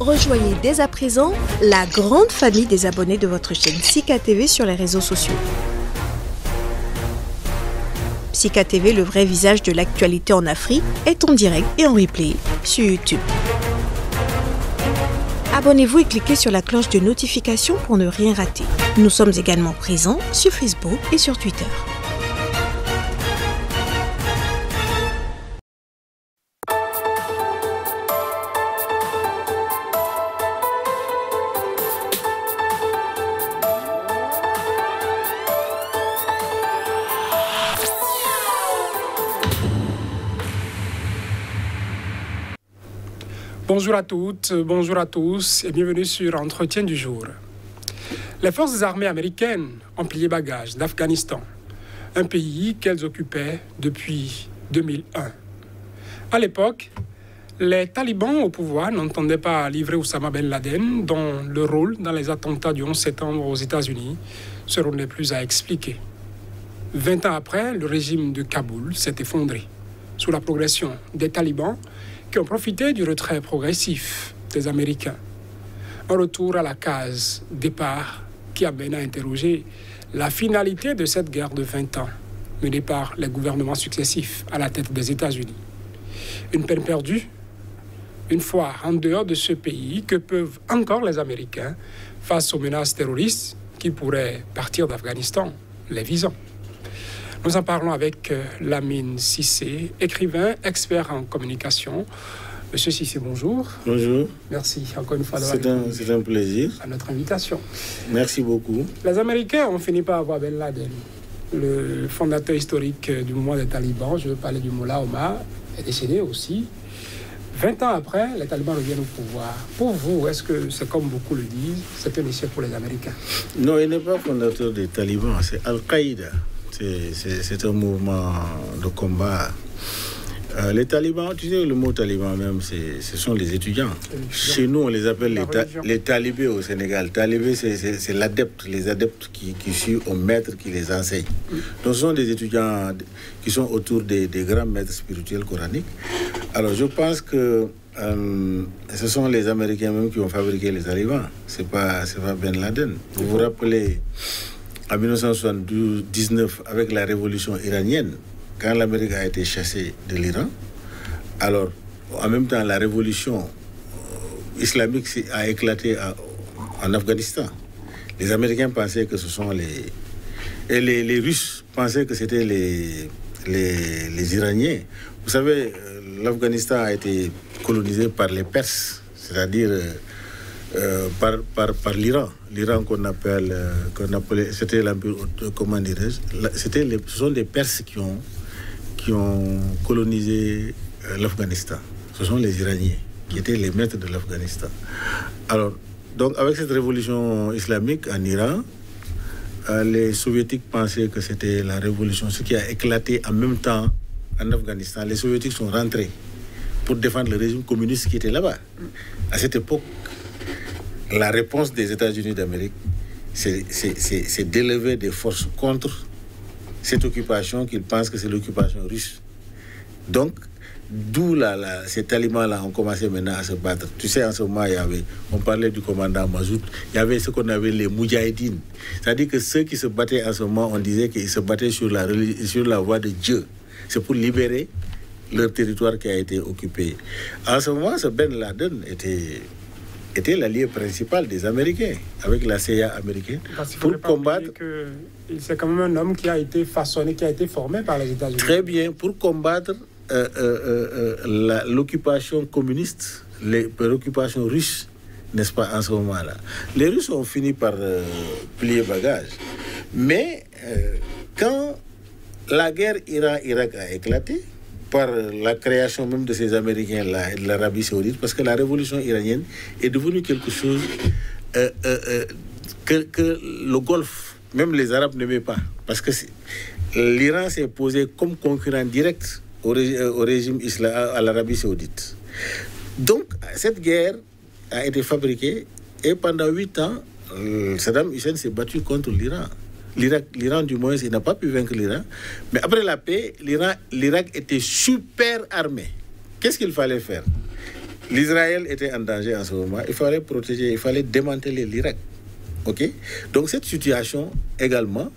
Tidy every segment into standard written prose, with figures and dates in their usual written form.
Rejoignez dès à présent la grande famille des abonnés de votre chaîne Sika TV sur les réseaux sociaux. Sika TV, le vrai visage de l'actualité en Afrique, est en direct et en replay sur YouTube. Abonnez-vous et cliquez sur la cloche de notification pour ne rien rater. Nous sommes également présents sur Facebook et sur Twitter. Bonjour à toutes, bonjour à tous et bienvenue sur Entretien du jour. Les forces armées américaines ont plié bagages d'Afghanistan, un pays qu'elles occupaient depuis 2001. À l'époque, les talibans au pouvoir n'entendaient pas livrer Oussama Ben Laden, dont le rôle dans les attentats du 11 septembre aux États-Unis seront les plus à expliquer. 20 ans après, le régime de Kaboul s'est effondré sous la progression des talibans qui ont profité du retrait progressif des Américains. Un retour à la case départ qui amène à interroger la finalité de cette guerre de 20 ans menée par les gouvernements successifs à la tête des États-Unis. Une peine perdue, une fois en dehors de ce pays, que peuvent encore les Américains face aux menaces terroristes qui pourraient partir d'Afghanistan, les visant. Nous en parlons avec Lamine Cissé, écrivain, expert en communication. Monsieur Cissé, bonjour. Bonjour. Merci encore une fois d'avoir répondu c'est un plaisir. À notre invitation. Merci beaucoup. Les Américains ont fini par avoir Ben Laden, le fondateur historique du mouvement des talibans. Je veux parler du Mullah Omar, est décédé aussi. 20 ans après, les talibans reviennent au pouvoir. Pour vous, est-ce que c'est comme beaucoup le disent, c'est un échec pour les Américains? Non, il n'est pas fondateur des talibans, c'est Al-Qaïda. C'est un mouvement de combat. Les talibans, tu sais, le mot taliban même, ce sont les étudiants. Chez nous, on les appelle les talibés au Sénégal. Talibé, c'est l'adepte, les adeptes qui suivent au maître qui les enseigne. Donc, ce sont des étudiants qui sont autour des grands maîtres spirituels coraniques. Alors, je pense que ce sont les Américains même qui ont fabriqué les talibans. C'est pas Ben Laden. Vous vous rappelez, en 1979, avec la révolution iranienne, quand l'Amérique a été chassée de l'Iran, alors, en même temps, la révolution islamique a éclaté en Afghanistan. Les Américains pensaient que ce sont les Russes pensaient que c'était les Iraniens. Vous savez, l'Afghanistan a été colonisé par les Perses, c'est-à-dire par l'Iran. L'Iran qu'on appelait, c'était l'empire, comment dirais-je, ce sont des Perses qui ont colonisé l'Afghanistan. Ce sont les Iraniens qui étaient les maîtres de l'Afghanistan. Alors, donc avec cette révolution islamique en Iran, les soviétiques pensaient que c'était la révolution, ce qui a éclaté en même temps en Afghanistan. Les soviétiques sont rentrés pour défendre le régime communiste qui était là-bas. À cette époque, la réponse des États-Unis d'Amérique, c'est d'élever des forces contre cette occupation qu'ils pensent que c'est l'occupation russe. Donc, d'où ces talibans-là ont commencé maintenant à se battre. Tu sais, en ce moment, on parlait du commandant Mazout, il y avait ce qu'on appelait les Moudjahidines. C'est-à-dire que ceux qui se battaient en ce moment, on disait qu'ils se battaient sur la voie de Dieu. C'est pour libérer leur territoire qui a été occupé. En ce moment, ce Ben Laden était l'allié principal des Américains, avec la CIA américaine, pour combattre... C'est quand même un homme qui a été façonné, qui a été formé par les États-Unis. Très bien, pour combattre l'occupation communiste, les préoccupations russes, n'est-ce pas, en ce moment-là. Les Russes ont fini par plier bagage. Mais quand la guerre Iran-Irak a éclaté, par la création même de ces Américains-là et de l'Arabie Saoudite, parce que la révolution iranienne est devenue quelque chose que le Golfe, même les Arabes n'aimaient pas. Parce que l'Iran s'est posé comme concurrent direct au régime à l'Arabie Saoudite. Donc, cette guerre a été fabriquée et pendant 8 ans, Saddam Hussein s'est battu contre l'Iran. L'Iran, du moins, il n'a pas pu vaincre l'Iran. Mais après la paix, l'Irak était super armé. Qu'est-ce qu'il fallait faire? l'Israël était en danger en ce moment. Il fallait protéger, il fallait démanteler l'Irak. OK? Donc cette situation également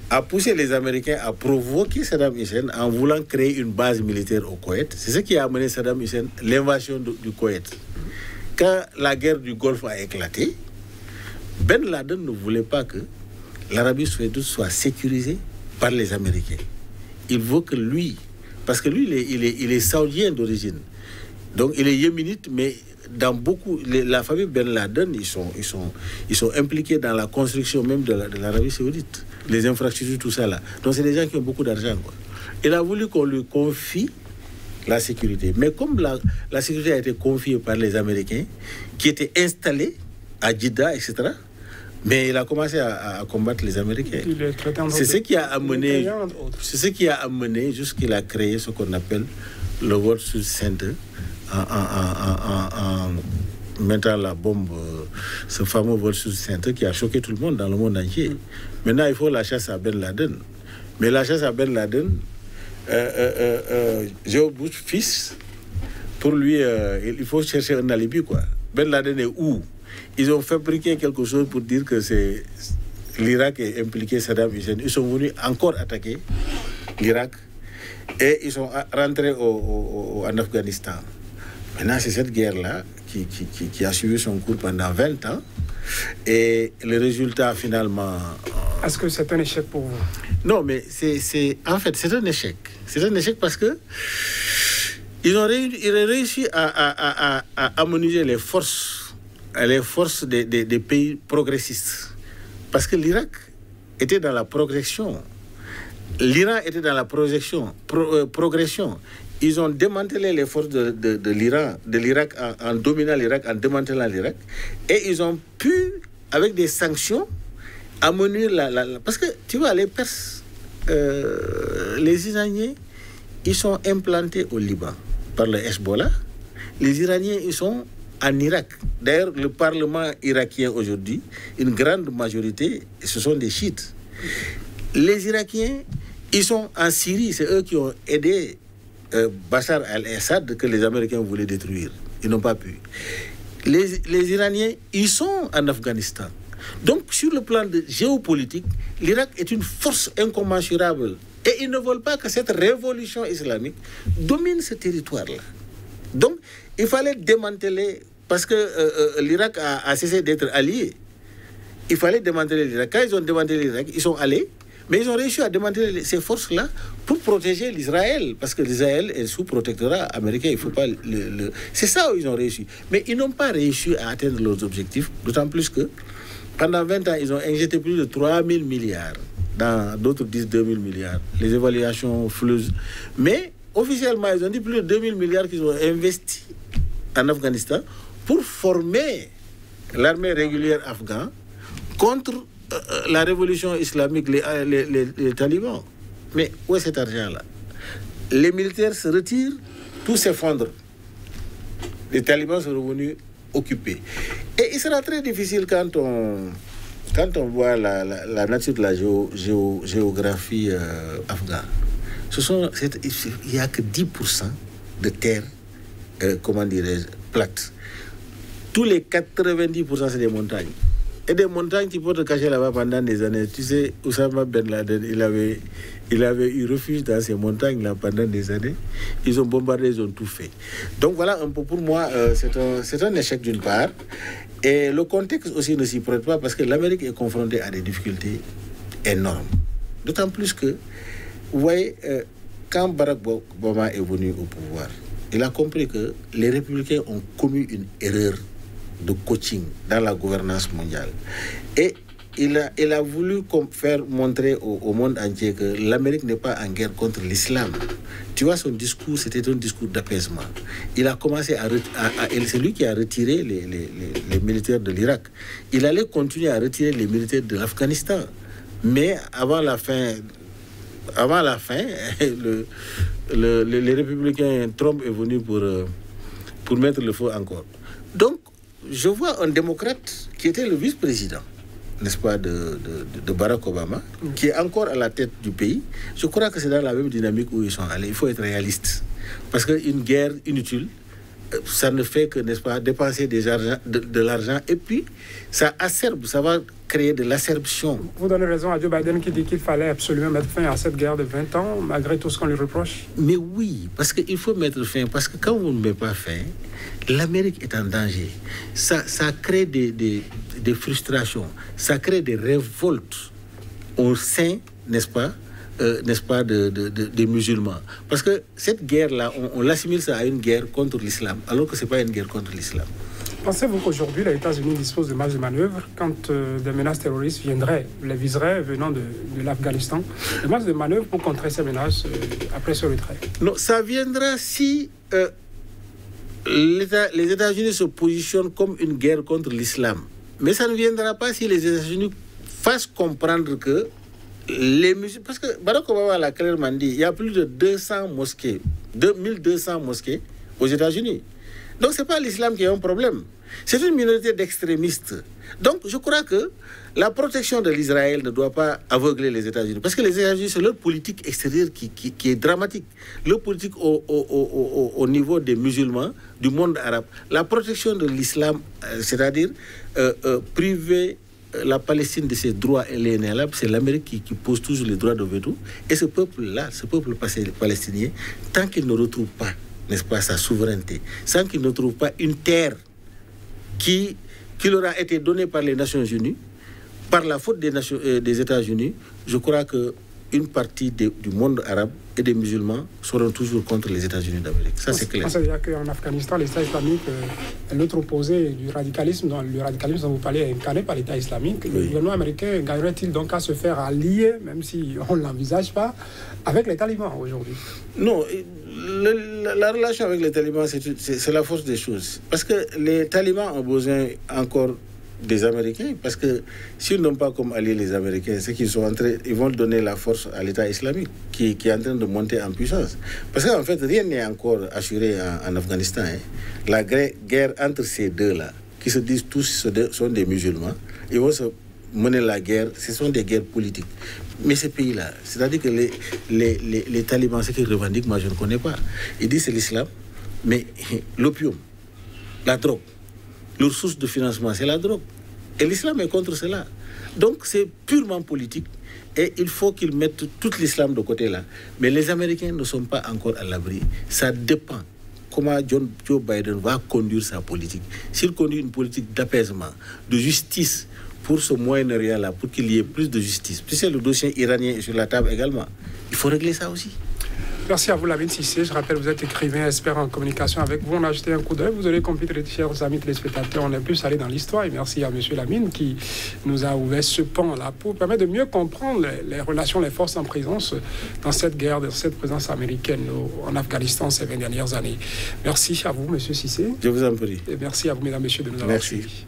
a poussé les Américains à provoquer Saddam Hussein en voulant créer une base militaire au Koweït. C'est ce qui a amené Saddam Hussein l'invasion du Koweït. Quand la guerre du Golfe a éclaté, Ben Laden ne voulait pas que l'Arabie saoudite soit sécurisée par les Américains. Il veut que lui, parce que lui, il est saoudien d'origine. Donc il est yéménite, mais dans beaucoup, la famille Ben Laden, ils sont impliqués dans la construction même de l'Arabie saoudite. Les infrastructures, tout ça là. Donc c'est des gens qui ont beaucoup d'argent, quoi. Il a voulu qu'on lui confie la sécurité. Mais comme la sécurité a été confiée par les Américains, qui étaient installés à Jeddah, etc., mais il a commencé à combattre les Américains. C'est ce qui a amené jusqu'il a créé ce qu'on appelle le World Trade Center en mettant la bombe, ce fameux World Trade Center qui a choqué tout le monde dans le monde entier. Maintenant, il faut la chasse à Ben Laden. Mais la chasse à Ben Laden, Joe Bush, fils, pour lui, il faut chercher un alibi, quoi. Ben Laden est où? Ils ont fabriqué quelque chose pour dire que c'est l'Irak est impliqué, Saddam Hussein. Ils sont venus encore attaquer l'Irak et ils sont rentrés en Afghanistan. Maintenant, c'est cette guerre-là qui a suivi son cours pendant 20 ans. Et le résultat, finalement... Est-ce que c'est un échec pour vous? Non, mais en fait, c'est un échec. C'est un échec parce que ils ont réussi à harmoniser les forces des pays progressistes. Parce que l'Irak était dans la progression. L'Iran était dans la progression. Ils ont démantelé les forces de l'Irak en dominant l'Irak, en démantelant l'Irak. Et ils ont pu, avec des sanctions, amener parce que, tu vois, les Perses, les Iraniens, ils sont implantés au Liban par le Hezbollah. Les Iraniens, ils sont en Irak. D'ailleurs, le Parlement irakien aujourd'hui, une grande majorité, ce sont des chiites. Les Irakiens, ils sont en Syrie. C'est eux qui ont aidé Bachar al-Assad que les Américains voulaient détruire. Ils n'ont pas pu. Les Iraniens, ils sont en Afghanistan. Donc, sur le plan géopolitique, l'Irak est une force incommensurable. Et ils ne veulent pas que cette révolution islamique domine ce territoire-là. Donc, il fallait démanteler, parce que l'Irak a cessé d'être allié. Il fallait démanteler l'Irak. Quand ils ont démantelé l'Irak, ils sont allés, mais ils ont réussi à démanteler ces forces-là pour protéger l'Israël, parce que l'Israël est sous protectorat américain. Il faut pas C'est ça où ils ont réussi. Mais ils n'ont pas réussi à atteindre leurs objectifs, d'autant plus que pendant 20 ans, ils ont injecté plus de 3 000 milliards. D'autres disent 2 000 milliards. Les évaluations flusent. Mais officiellement, ils ont dit plus de 2 000 milliards qu'ils ont investis en Afghanistan pour former l'armée régulière afghane contre la révolution islamique, les talibans. Mais où est cet argent-là? Les militaires se retirent, tout s'effondre. Les talibans sont revenus occupés. Et il sera très difficile quand on voit la nature de la géographie afghane. Il n'y a que 10% de terre, comment dirais-je, plate. Tous les 90%, c'est des montagnes. Et des montagnes qui peuvent te cacher là-bas pendant des années. Tu sais, Oussama Ben Laden, il avait eu refuge dans ces montagnes-là pendant des années. Ils ont bombardé, ils ont tout fait. Donc voilà, un peu pour moi, c'est un échec d'une part. Et le contexte aussi ne s'y prête pas parce que l'Amérique est confrontée à des difficultés énormes. D'autant plus que, vous voyez, quand Barack Obama est venu au pouvoir, il a compris que les républicains ont commis une erreur de coaching dans la gouvernance mondiale. Et il a voulu faire montrer au monde entier que l'Amérique n'est pas en guerre contre l'islam. Tu vois, son discours, c'était un discours d'apaisement. Il a commencé c'est lui qui a retiré les militaires de l'Irak. Il allait continuer à retirer les militaires de l'Afghanistan. Mais avant la fin, les républicains, Trump est venu pour mettre le feu encore. Donc, je vois un démocrate qui était le vice-président, n'est-ce pas, de Barack Obama, qui est encore à la tête du pays. Je crois que c'est dans la même dynamique où ils sont allés. Il faut être réaliste. Parce qu'une guerre inutile, ça ne fait que, n'est-ce pas, dépenser de l'argent, et puis ça acerbe, ça va créer de l'acerption. Vous donnez raison à Joe Biden qui dit qu'il fallait absolument mettre fin à cette guerre de 20 ans, malgré tout ce qu'on lui reproche. Mais oui, parce qu'il faut mettre fin, parce que quand on ne met pas fin, l'Amérique est en danger. Ça crée des frustrations, ça crée des révoltes au sein, n'est-ce pas, des musulmans. Parce que cette guerre-là, on l'assimile ça à une guerre contre l'islam, alors que ce n'est pas une guerre contre l'islam. Pensez-vous qu'aujourd'hui, les États-Unis disposent de marge de manœuvre quand des menaces terroristes viendraient, les viseraient venant de l'Afghanistan, des marges de manœuvre pour contrer ces menaces après ce retrait? Non, ça viendra si les États-Unis se positionnent comme une guerre contre l'islam. Mais ça ne viendra pas si les États-Unis fassent comprendre que les musulmans... Parce que Barack Obama l'a clairement dit, il y a plus de 200 mosquées, 2200 mosquées aux États-Unis. Donc, ce n'est pas l'islam qui a un problème. C'est une minorité d'extrémistes. Donc, je crois que la protection de l'Israël ne doit pas aveugler les États-Unis. Parce que les États-Unis, c'est leur politique extérieure qui est dramatique. Leur politique au niveau des musulmans, du monde arabe. La protection de l'islam, c'est-à-dire priver la Palestine de ses droits inaliénables, c'est l'Amérique qui pose toujours les droits de veto. Et ce peuple-là, ce peuple palestinien, tant qu'il ne retrouve pas, n'est-ce pas, sa souveraineté, sans qu'il ne trouve pas une terre qui leur a été donnée par les Nations Unies, par la faute des États-Unis, je crois qu'une partie du monde arabe et des musulmans seront toujours contre les États-Unis d'Amérique. Ça, c'est clair. C'est-à-dire qu'en Afghanistan, l'État islamique est l'autre opposé du radicalisme. Le radicalisme dont vous parlez est incarné par l'État islamique. Oui. Le gouvernement américain gagnerait-il donc à se faire allier, même si on ne l'envisage pas, avec les talibans aujourd'hui? Non, la relation avec les talibans, c'est la force des choses. Parce que les talibans ont besoin encore des Américains, parce que s'ils n'ont pas comme alliés les Américains, c'est qu'ils sont entrés, ils vont donner la force à l'État islamique qui est en train de monter en puissance. Parce qu'en fait, rien n'est encore assuré en Afghanistan. Hein. La guerre entre ces deux-là, qui se disent tous sont des musulmans, ils vont se mener la guerre, ce sont des guerres politiques. Mais ces pays-là, c'est-à-dire que les talibans, ce qu'ils revendiquent, moi je ne connais pas. Ils disent c'est l'islam, mais l'opium, la drogue, leur source de financement, c'est la drogue. Et l'islam est contre cela. Donc c'est purement politique et il faut qu'ils mettent tout l'islam de côté là. Mais les Américains ne sont pas encore à l'abri. Ça dépend comment Joe Biden va conduire sa politique. S'il conduit une politique d'apaisement, de justice pour ce Moyen-Orient-là, pour qu'il y ait plus de justice. Puisque le dossier iranien est sur la table également. Il faut régler ça aussi. Merci à vous, Lamine Cissé. Je rappelle, vous êtes écrivain, expert en communication avec vous. On a jeté un coup d'œil. Vous aurez compris, très chers amis téléspectateurs, on est plus allé dans l'histoire. Et merci à M. Lamine qui nous a ouvert ce pan-là pour permettre de mieux comprendre les relations, les forces en présence dans cette guerre, dans cette présence américaine en Afghanistan ces 20 dernières années. Merci à vous, M. Cissé. Je vous en prie. Et merci à vous, mesdames, messieurs, de nous avoir suivis.